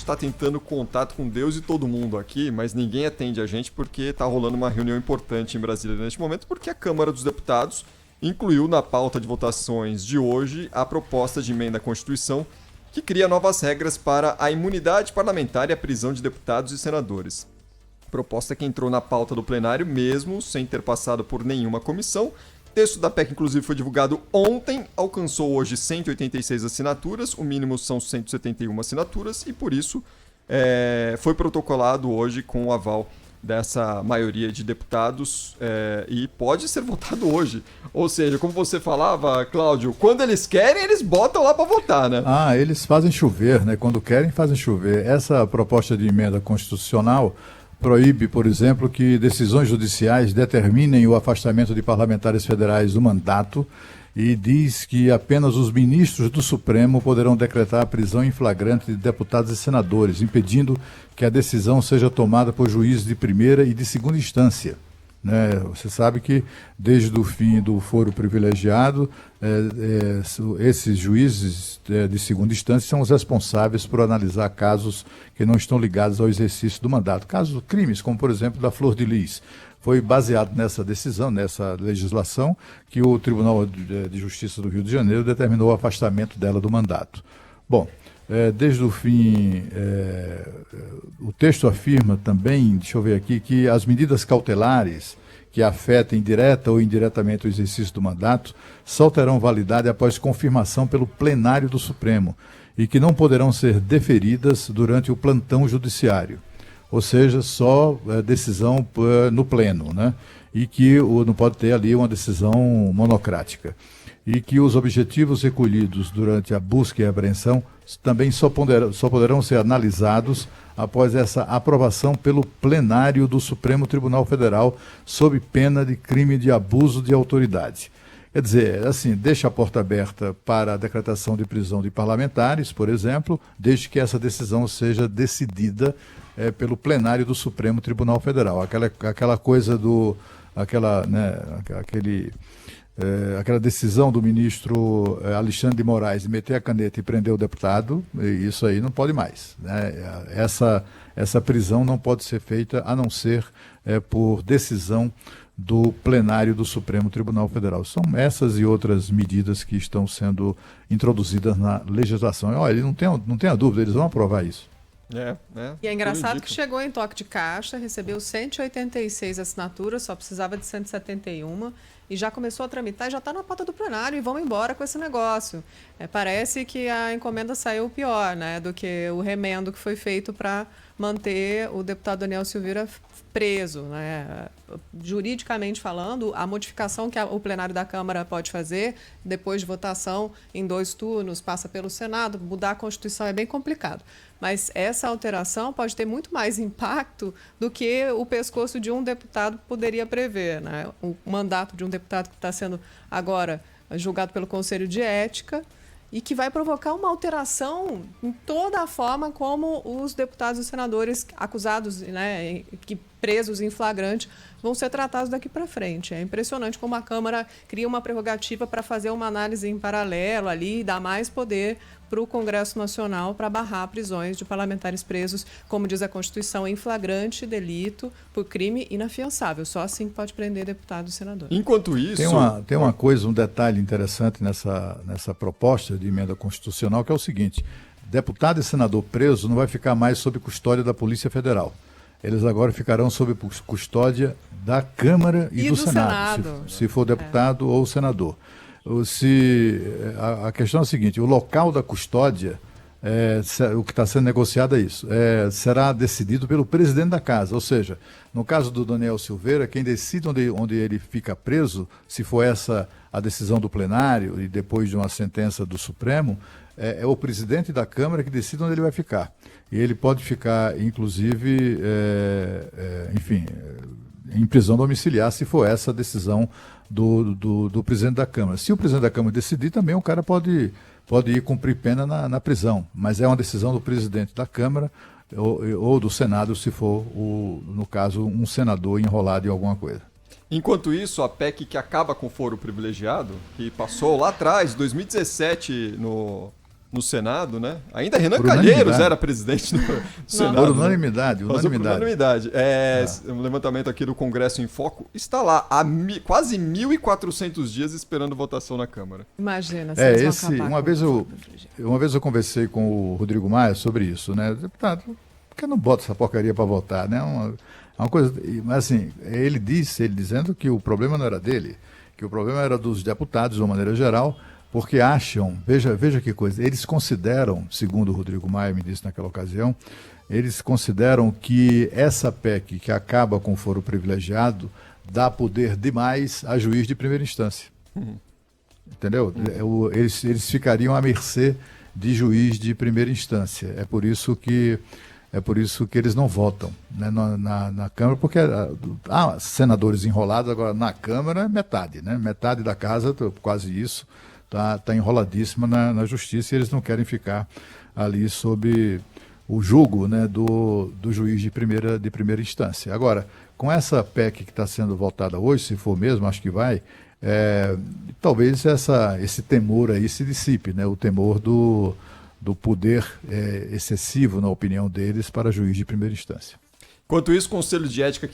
está tentando contato com Deus e todo mundo aqui, mas ninguém atende a gente porque está rolando uma reunião importante em Brasília neste momento, porque a Câmara dos Deputados incluiu na pauta de votações de hoje a proposta de emenda à Constituição que cria novas regras para a imunidade parlamentar e a prisão de deputados e senadores. Proposta que entrou na pauta do plenário mesmo sem ter passado por nenhuma comissão. O texto da PEC, inclusive, foi divulgado ontem, alcançou hoje 186 assinaturas, o mínimo são 171 assinaturas, e por isso foi protocolado hoje com o aval dessa maioria de deputados e pode ser votado hoje. Ou seja, como você falava, Cláudio, quando eles querem, eles botam lá para votar, né? Eles fazem chover, né? Quando querem, fazem chover. Essa proposta de emenda constitucional proíbe, por exemplo, que decisões judiciais determinem o afastamento de parlamentares federais do mandato e diz que apenas os ministros do Supremo poderão decretar a prisão em flagrante de deputados e senadores, impedindo que a decisão seja tomada por juízes de primeira e de segunda instância. Né? Você sabe que desde o fim do foro privilegiado, esses juízes de segunda instância são os responsáveis por analisar casos que não estão ligados ao exercício do mandato. Casos, crimes, como por exemplo da Flor de Lis. Foi baseado nessa decisão, nessa legislação, que o Tribunal de Justiça do Rio de Janeiro determinou o afastamento dela do mandato. Bom, desde o fim, o texto afirma também, deixa eu ver aqui, que as medidas cautelares que afetem direta ou indiretamente o exercício do mandato só terão validade após confirmação pelo plenário do Supremo e que não poderão ser deferidas durante o plantão judiciário. Ou seja, só decisão no pleno, né? E que não pode ter ali uma decisão monocrática. E que os objetivos recolhidos durante a busca e a apreensão também só poderão ser analisados após essa aprovação pelo plenário do Supremo Tribunal Federal sob pena de crime de abuso de autoridade. Quer dizer, assim, deixa a porta aberta para a decretação de prisão de parlamentares, por exemplo, desde que essa decisão seja decidida pelo plenário do Supremo Tribunal Federal. Aquela coisa aquela decisão do ministro Alexandre de Moraes de meter a caneta e prender o deputado, isso aí não pode mais. Né? Essa prisão não pode ser feita a não ser por decisão do plenário do Supremo Tribunal Federal. São essas e outras medidas que estão sendo introduzidas na legislação. Olha, não tenha dúvida, eles vão aprovar isso. E é engraçado que chegou em toque de caixa, recebeu 186 assinaturas, só precisava de 171 e já começou a tramitar e já está na pauta do plenário e vamos embora com esse negócio. Parece que a encomenda saiu pior, né, do que o remendo que foi feito para manter o deputado Daniel Silveira preso, né? Juridicamente falando, a modificação que o plenário da Câmara pode fazer depois de votação em 2 turnos, passa pelo Senado, mudar a Constituição é bem complicado. Mas essa alteração pode ter muito mais impacto do que o pescoço de um deputado poderia prever, né? O mandato de um deputado que está sendo agora julgado pelo Conselho de Ética e que vai provocar uma alteração em toda a forma como os deputados e senadores acusados, né, que presos em flagrante, vão ser tratados daqui para frente. É impressionante como a Câmara cria uma prerrogativa para fazer uma análise em paralelo ali e dar mais poder para o Congresso Nacional para barrar prisões de parlamentares presos, como diz a Constituição, em flagrante delito por crime inafiançável. Só assim que pode prender deputado e senador. Enquanto isso... Tem uma coisa, um detalhe interessante nessa proposta de emenda constitucional, que é o seguinte: deputado e senador preso não vai ficar mais sob custódia da Polícia Federal. Eles agora ficarão sob custódia da Câmara e do Senado. Se for deputado ou senador. A questão é a seguinte: o local da custódia, o que está sendo negociado é isso, será decidido pelo presidente da casa. Ou seja, no caso do Daniel Silveira, quem decide onde ele fica preso, se for essa a decisão do plenário e depois de uma sentença do Supremo, é o presidente da Câmara que decide onde ele vai ficar. E ele pode ficar, inclusive, em prisão domiciliar, se for essa a decisão do presidente da Câmara. Se o presidente da Câmara decidir, também o cara pode ir cumprir pena na prisão, mas é uma decisão do presidente da Câmara ou do Senado, se for, no caso, um senador enrolado em alguma coisa. Enquanto isso, a PEC que acaba com o foro privilegiado, que passou lá atrás, 2017, no Senado, né? Ainda Renan Por Calheiros unanimidade. era presidente do Senado. Por né? unanimidade, Passou por unanimidade. unanimidade. Um levantamento aqui do Congresso em Foco está lá há quase 1.400 dias esperando votação na Câmara. Imagina, se eles vão acabar uma vez eu conversei com o Rodrigo Maia sobre isso, né? Deputado, por que não bota essa porcaria para votar, né? Uma coisa, mas assim, ele dizendo que o problema não era dele, que o problema era dos deputados de uma maneira geral, porque acham, veja que coisa, eles consideram, segundo o Rodrigo Maia me disse naquela ocasião, eles consideram que essa PEC que acaba com o foro privilegiado dá poder demais a juiz de primeira instância. Entendeu? Eles ficariam à mercê de juiz de primeira instância. É por isso que eles não votam, né, na Câmara, porque há senadores enrolados, agora na Câmara é metade, né? Metade da casa, quase isso, tá enroladíssima na Justiça, e eles não querem ficar ali sob o jugo, né, do juiz de primeira instância. Agora, com essa PEC que está sendo votada hoje, se for mesmo, acho que vai, talvez esse temor aí se dissipe, né? O temor do poder excessivo, na opinião deles, para juiz de primeira instância. Enquanto isso, o Conselho de Ética